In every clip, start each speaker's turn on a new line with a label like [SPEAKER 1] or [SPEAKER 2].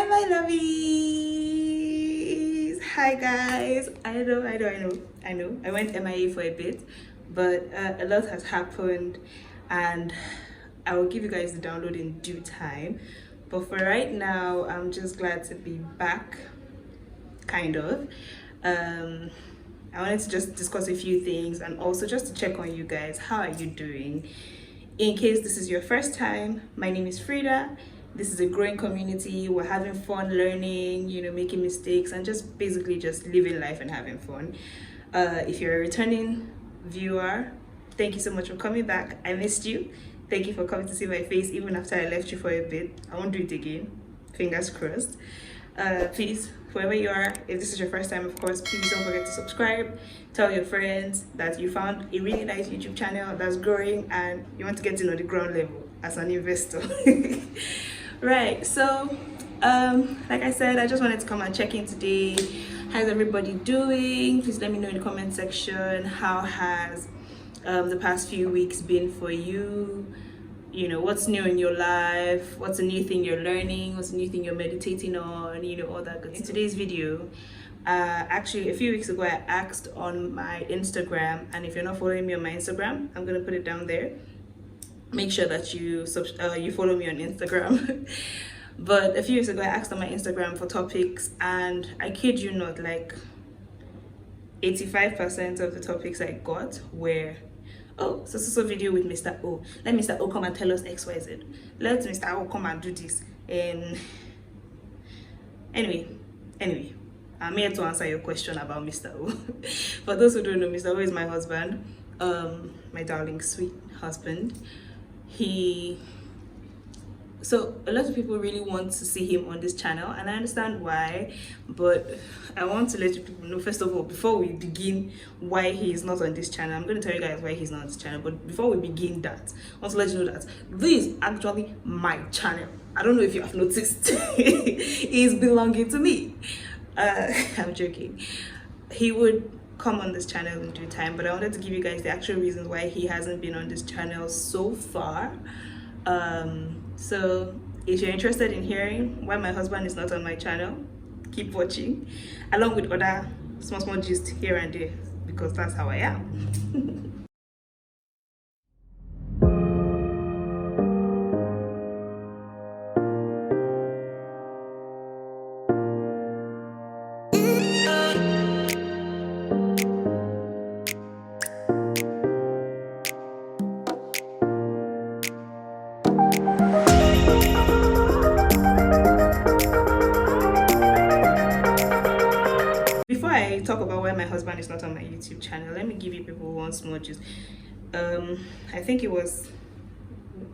[SPEAKER 1] my lovelies. Hi guys. I know. I went MIA for a bit, but a lot has happened, and I will give you guys the download in due time. But for right now, I'm just glad to be back, kind of. I wanted to just discuss a few things and also just to check on you guys. How are you doing? In case this is your first time, my name is Frida. This is a growing community. We're having fun learning, making mistakes and just basically just living life and having fun. If you're a returning viewer, thank you so much for coming back. I missed you. Thank you for coming to see my face even after I left you for a bit. I won't do it again. Fingers crossed. Please, whoever you are, if this is your first time, of course, please don't forget to subscribe. Tell your friends that you found a really nice YouTube channel that's growing and you want to get to know the ground level as an investor. Right, so like I said, I just wanted to come and check in today. How's everybody doing? Please let me know in the comment section. How has the past few weeks been for you? What's new in your life, what's a new thing you're learning, what's a new thing you're meditating on, all that good. In today's video, actually a few weeks ago I asked on my Instagram, and if you're not following me on my Instagram, I'm gonna put it down there. Make sure that you follow me on Instagram. But a few weeks ago I asked on my Instagram for topics, and I kid you not, like 85% of the topics I got were, oh, so video with Mr. O. Let Mr. O come and tell us XYZ. Let Mr. O come and do this. And anyway, I'm here to answer your question about Mr. O. For those who don't know, Mr. O is my husband, my darling, sweet husband. So a lot of people really want to see him on this channel, and I understand why, but I want to let you people know, first of all, before we begin, why he is not on this channel. I'm going to tell you guys why he's not on this channel, but before we begin that, I want to let you know that this is actually my channel. I don't know if you have noticed. He's belonging to me. I'm joking. He would come on this channel in due time, but I wanted to give you guys the actual reasons why he hasn't been on this channel so far. So if you're interested in hearing why my husband is not on my channel, keep watching, along with other small gist here and there, because that's how I am. Talk about why my husband is not on my YouTube channel, let me give you people one small gist. I think it was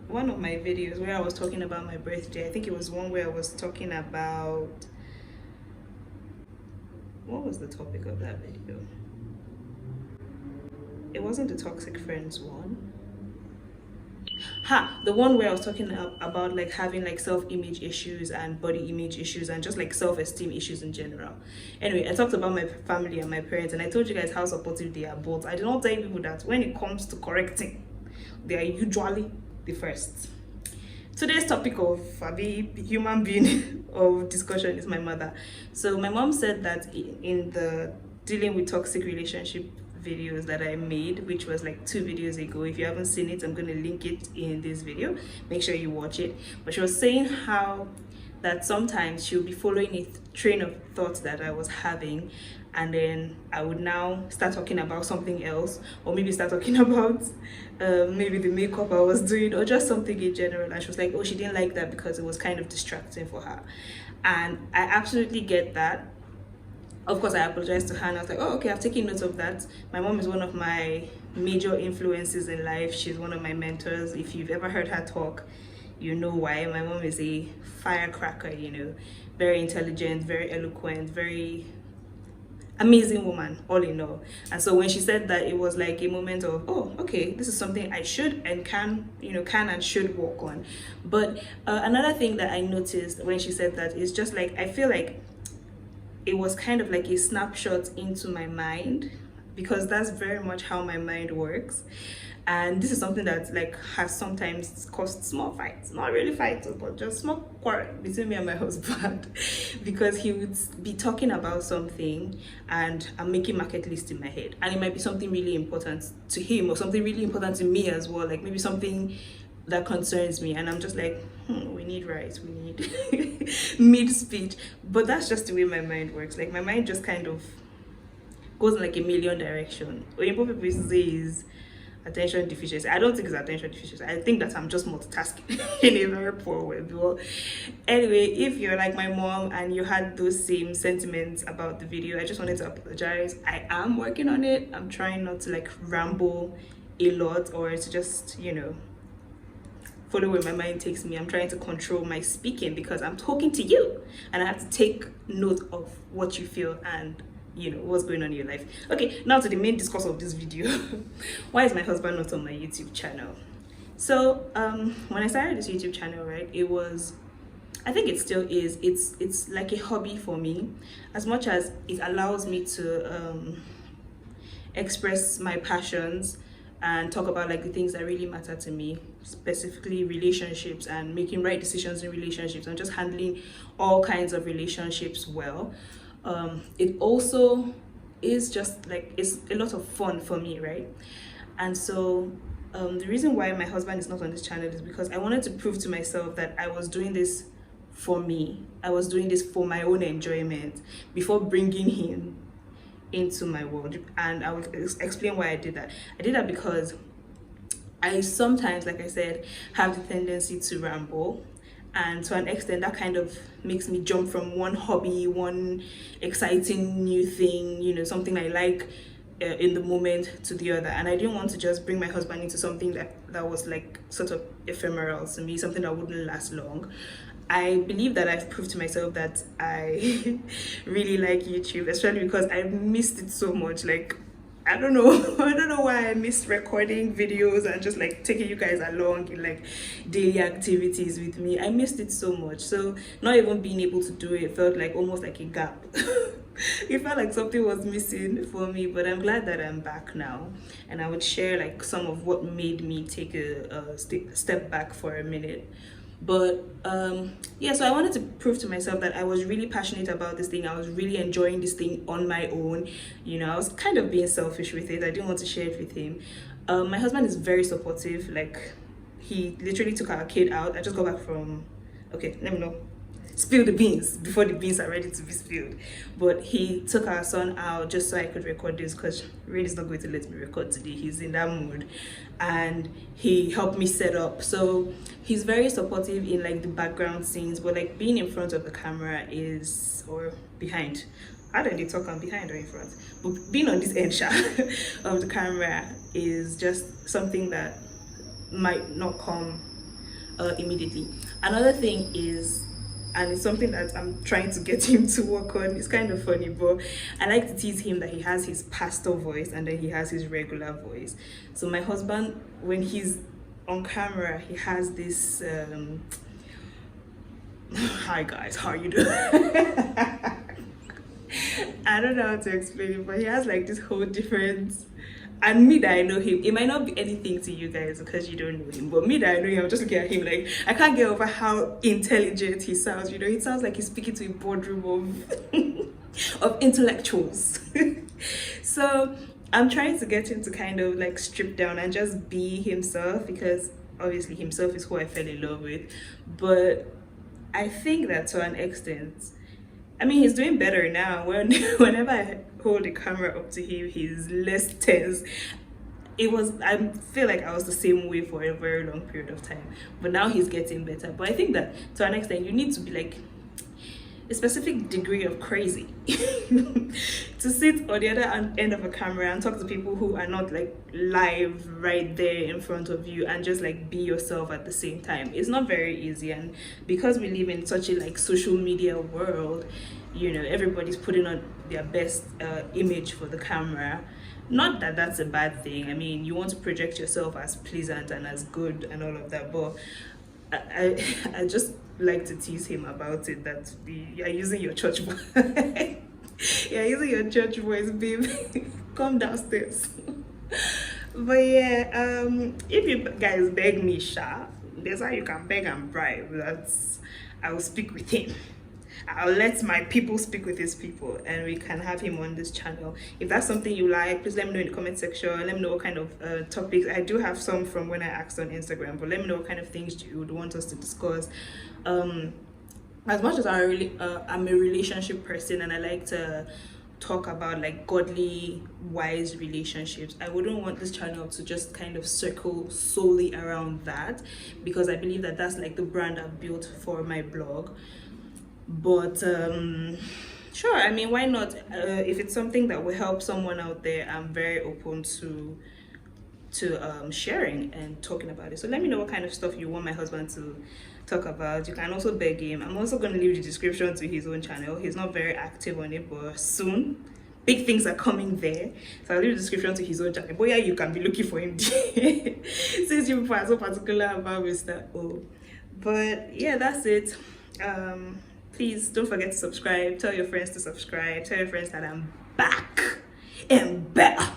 [SPEAKER 1] one of my videos where I was talking about my birthday. I think it was one where I was talking about, what was the topic of that video? It wasn't the toxic friends one. The one where I was talking about like having like self-image issues and body image issues and just like self-esteem issues in general. Anyway, I talked about my family and my parents, and I told you guys how supportive they are, but I did not tell people that when it comes to correcting, they are usually the first. Today's topic of human being of discussion is my mother. So my mom said that in the dealing with toxic relationship videos that I made, which was like 2 videos ago, if you haven't seen it, I'm going to link it in this video, make sure you watch it. But she was saying how that sometimes she'll be following a train of thoughts that I was having, and then I would now start talking about something else, or maybe start talking about maybe the makeup I was doing, or just something in general, and she was like, oh, she didn't like that because it was kind of distracting for her. And I absolutely get that. Of course, I apologized to her and I was like, oh, okay, I've taken note of that. My mom is one of my major influences in life. She's one of my mentors. If you've ever heard her talk, you know why. My mom is a firecracker, very intelligent, very eloquent, very amazing woman, all in all. And so when she said that, it was like a moment of, oh, okay, this is something I should and can and should work on. But another thing that I noticed when she said that is just like, I feel like it was kind of like a snapshot into my mind, because that's very much how my mind works. and this is something that like has sometimes caused small fights, not really fights, but just small quarrel between me and my husband because he would be talking about something and I'm making market list in my head, and it might be something really important to him or something really important to me as well, like maybe something that concerns me, and I'm just like, we need rice, we need mid speech. But that's just the way my mind works. Like my mind just kind of goes in like a million direction. What people say is attention deficiency. I don't think it's attention deficiency. I think that I'm just multitasking in a very poor way. But anyway, if you're like my mom and you had those same sentiments about the video, I just wanted to apologize. I am working on it. I'm trying not to like ramble a lot or to just, you know, follow where my mind takes me. I'm trying to control my speaking because I'm talking to you and I have to take note of what you feel and, you know, what's going on in your life. Okay, now to the main discourse of this video. Why is my husband not on my YouTube channel? So when I started this YouTube channel, right, it was, I think it still is, it's like a hobby for me, as much as it allows me to express my passions and talk about like the things that really matter to me, specifically relationships and making right decisions in relationships and just handling all kinds of relationships well. It also is just like, it's a lot of fun for me, right? And so the reason why my husband is not on this channel is because I wanted to prove to myself that I was doing this for me. I was doing this for my own enjoyment before bringing him into my world. And I will explain why I did that. I did that because I sometimes, like I said, have the tendency to ramble, and to an extent that kind of makes me jump from one hobby, one exciting new thing, you know, something I like in the moment to the other. And I didn't want to just bring my husband into something that was like sort of ephemeral to me, something that wouldn't last long. I believe that I've proved to myself that I really like YouTube, especially because I missed it so much. Like, I don't know why I miss recording videos and just like taking you guys along in like daily activities with me. I missed it so much. So not even being able to do it felt like almost like a gap. It felt like something was missing for me, but I'm glad that I'm back now, and I would share like some of what made me take a step back for a minute. But yeah, so I wanted to prove to myself that I was really passionate about this thing. I was really enjoying this thing on my own. You know, I was kind of being selfish with it. I didn't want to share it with him. My husband is very supportive. Like, he literally took our kid out. I just got back from, okay, let me know, spill the beans before the beans are ready to be spilled. But he took our son out just so I could record this, because Rain is not going to let me record today. He's in that mood, and he helped me set up. So he's very supportive in like the background scenes, but like being in front of the camera is, or behind, I don't need to talk on behind or in front, but being on this end shot of the camera is just something that might not come immediately. Another thing is, and it's something that I'm trying to get him to work on. It's kind of funny, but I like to tease him that he has his pastor voice and then he has his regular voice. So my husband, when he's on camera, he has this hi guys, how are you doing? I don't know how to explain it, but he has like this whole different, and me that I know him, it might not be anything to you guys because you don't know him, but me that I know him, I'm just looking at him like, I can't get over how intelligent he sounds. You know, it sounds like he's speaking to a boardroom of intellectuals. So I'm trying to get him to kind of like strip down and just be himself, because obviously himself is who I fell in love with. But I think that to an extent, I mean, he's doing better now. Whenever I hold the camera up to him, he's less tense. I feel like I was the same way for a very long period of time, but now he's getting better. But I think that to an extent, you need to be like a specific degree of crazy to sit on the other end of a camera and talk to people who are not like live right there in front of you and just like be yourself at the same time. It's not very easy, and because we live in such a like social media world, you know, everybody's putting on their best image for the camera. Not that that's a bad thing. I mean, you want to project yourself as pleasant and as good and all of that, but I just like to tease him about it, that you're using your church voice. You're using your church voice, babe. Come downstairs. But yeah, if you guys beg me, Sha, that's how you can beg and bribe. That's I will speak with him. I'll let my people speak with his people, and we can have him on this channel. If that's something you like, please let me know in the comment section. Let me know what kind of topics. I do have some from when I asked on Instagram, but let me know what kind of things you would want us to discuss. As much as I'm a relationship person and I like to talk about like godly wise relationships, I wouldn't want this channel to just kind of circle solely around that, because I believe that that's like the brand I've built for my blog. But sure, I mean, why not? If it's something that will help someone out there, I'm very open to sharing and talking about it. So let me know what kind of stuff you want my husband to talk about. You can also beg him. I'm also going to leave the description to his own channel. He's not very active on it, but soon big things are coming there, so I'll leave the description to his own channel. But yeah, you can be looking for him since you are so particular about Mr. O. But yeah, that's it. Please don't forget to subscribe. Tell your friends to subscribe. Tell your friends that I'm back and better.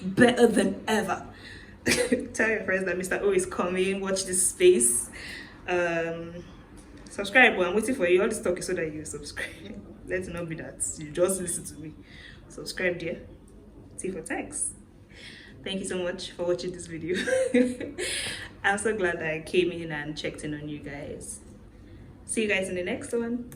[SPEAKER 1] Better than ever. Tell your friends that Mr. O is coming. Watch this space. Subscribe. Well, I'm waiting for you. All this talk is so that you subscribe. Let's not be that you just listen to me. Subscribe, dear. T for text. Thank you so much for watching this video. I'm so glad that I came in and checked in on you guys. See you guys in the next one.